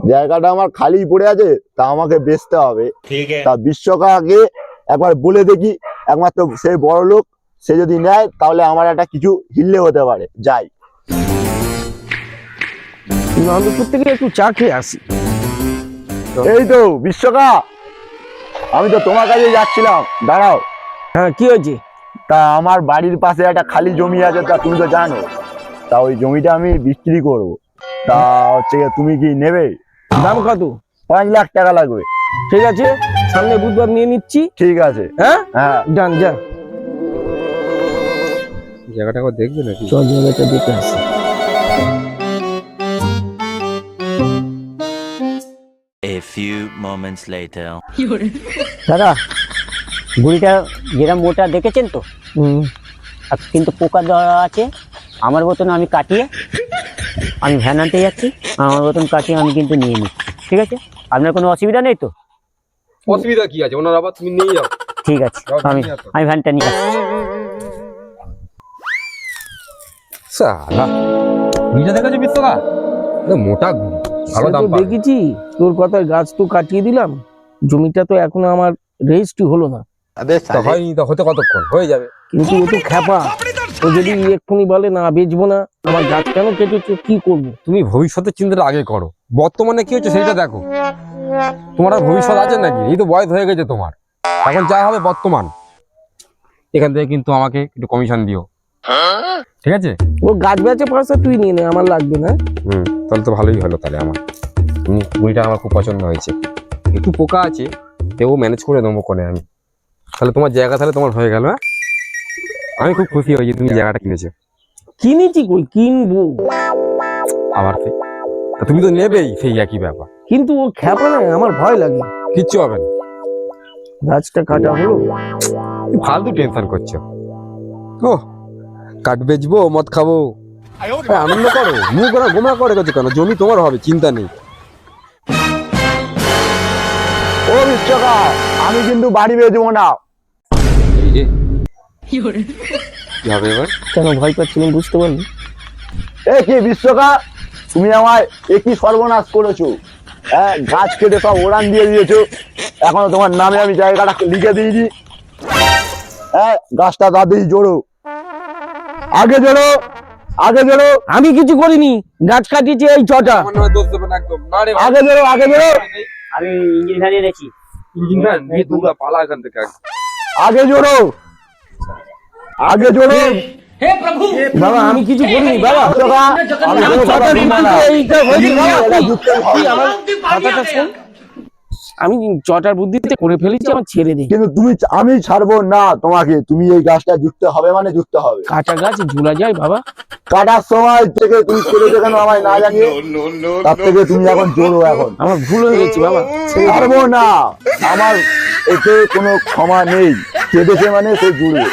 জায়গাটা আমার খালি পড়ে আছে, তা আমাকে বেচতে হবে। তা বিশ্বকাকে একবার বলে দেখি, একমাত্র সেই বড় লোক, সে যদি নেয় তাহলে আমার একটা কিছু হিললে হতে পারে। যাই, নন্দপুর থেকে একটু চা খেয়ে আসি। এই তো বিশ্বকা, আমি তো তোমার কাছে যাচ্ছিলাম, দাঁড়াও। হ্যাঁ, কি হয়েছে? তা আমার বাড়ির পাশে একটা খালি জমি আছে, তা তুমি তো জানো। তা ওই জমিটা আমি বিক্রি করবো। তা হচ্ছে তুমি কি নেবে? দাম কত? 5 লাখ টাকা লাগবে। ঠিক আছে, সামনে বুধবার নিয়ে নিচ্ছি। ঠিক আছে। হ্যাঁ হ্যাঁ, ডান, যা। জায়গাটা একবার দেখবে নাকি? চল জায়গাটা দেখে আসি। A few moments later. দাদা, গুড়িটা যেরকম মোটা দেখেছেন তো, আর কিন্তু পোকা দেওয়া আছে। আমার মতন আমি কাটিয়ে, আমি ভ্যান আনতে যাচ্ছি, আমার মতন কাটিয়ে আমি কিন্তু নিয়ে নিচ্ছি। ঠিক আছে, আপনার কোনো অসুবিধা নেই তো? অসুবিধা কি আছে? ওনার আবার তুমি নিয়ে যাও। ঠিক আছে, আমি ভ্যানটা নিয়ে আসছি। সালা গুড়িটা দেখেছো বিশ্বকা? মোটা গুড়ি, ভালো দাম পাবে। দেখেছি তোর কথায় গাছ তো কাটিয়ে দিলাম, জমিটা তো এখনো আমার রেজিস্ট্রি হলো না। তা হয়নি, তো হতে কতক্ষণ হয়ে যাবে। কিন্তু ও তো খ্যাপা, ও যদি এক্ষুনি বলে না বেচবো না, আমার গাছ কেন কেটেছো, কি করবো? তুমি ভবিষ্যতের চিন্তাটা আগে করো, বর্তমানে কি হচ্ছে সেটা দেখো। তোমার আর ভবিষ্যৎ আছে নাকি? এই তো বয়স হয়ে গেছে তোমার, এখন যা হবে বর্তমান। এখান থেকে কিন্তু আমাকে একটু কমিশন দিও, ঠিক আছে? ও গাছ বেচে পয়সা তুই নিয়ে নে, আমার লাগবে না। তাহলে তো ভালোই হলো। তাহলে আমার গুড়িটা আমার খুব পছন্দ হয়েছে। একটু পোকা আছে, তেও ম্যানেজ করে দেবো করে আমি। তাহলে তোমার জায়গা তাহলে তোমার হয়ে গেল। হ্যাঁ, আমি খুব খুশি হয়েছি তুমি জায়গাটা কিনেছো। কিনেছি কই, কিনবো আবার তুমি তো নেবেই, সেই একই ব্যাপার। কিন্তু ও খ্যাপা না, আমার ভয় লাগে। কিচ্ছু হবে না, গাছটা কাটা হলো। ফালতু টেনশন করছো। ও কাঠ বেচবো, মদ খাবো, আনন্দ করো। মুখ ওরা গোমরা করে গেছো কেন? জমি তোমার হবে, চিন্তা নেই। ও বিশ্বকা, আমি কিন্তু বাড়ি বেচবো না। এই যে কি হবে এবার? কেন ভয় পাচ্ছিলেন বুঝতে পারলি? এ কি বিশ্বকা, তুমি আমায় একই সর্বনাশ করেছো। হ্যাঁ, গাছ কেটে সব ওড়ান দিয়ে দিয়েছো। এখনো তোমার নামে আমি জায়গাটা লিখে দিয়েছি। হ্যাঁ, গাছটা তাড়াতাড়ি জোড়ো, আগে জোড়ো, আগে জোড়ো। আমি কিছু করিনি, গাছ কাটিয়েছি এই ছটা। আমার নামে দোষ দেবে না একদম। না রে, আগে জোড়ো, আগে জোড়ো, আমি ইঞ্জিন ভ্যান এনেছি। ইঞ্জিন ভ্যান নিয়ে তোমরা পালা এখান থেকে। আগে জোড়ো, আগে জোড়ো। বাবা আমি কিছু করিনি বাবা। বিশ্বকা, আমি আমি কোনো কথা ছটার শুনবো না। বুদ্ধিতে এইটা হয়েছে বাবা। এটা যুক্তি হবে তুই না। আমার কথাটা শোন, আমি ছটার বুদ্ধিতে করে ফেলেছি, আমার ছেড়ে দে। কিন্তু আমি ছাড়বো না তোমাকে। তুমি এই গাছটা যুক্ত হবে মানে যুক্ত হবে। কাঁচা গাছ ঝুলা যায় বাবা। কাটার সময় থেকে তুমি করেছো কেন আমায় না জানিয়ে? তার থেকে তুমি এখন জোড়ো। এখন আমার ভুল হয়ে গেছে বাবা। ছাড়বো না, আমার এতে কোনো ক্ষমা নেই। কেঁদেছে মানে সে জুড়বে।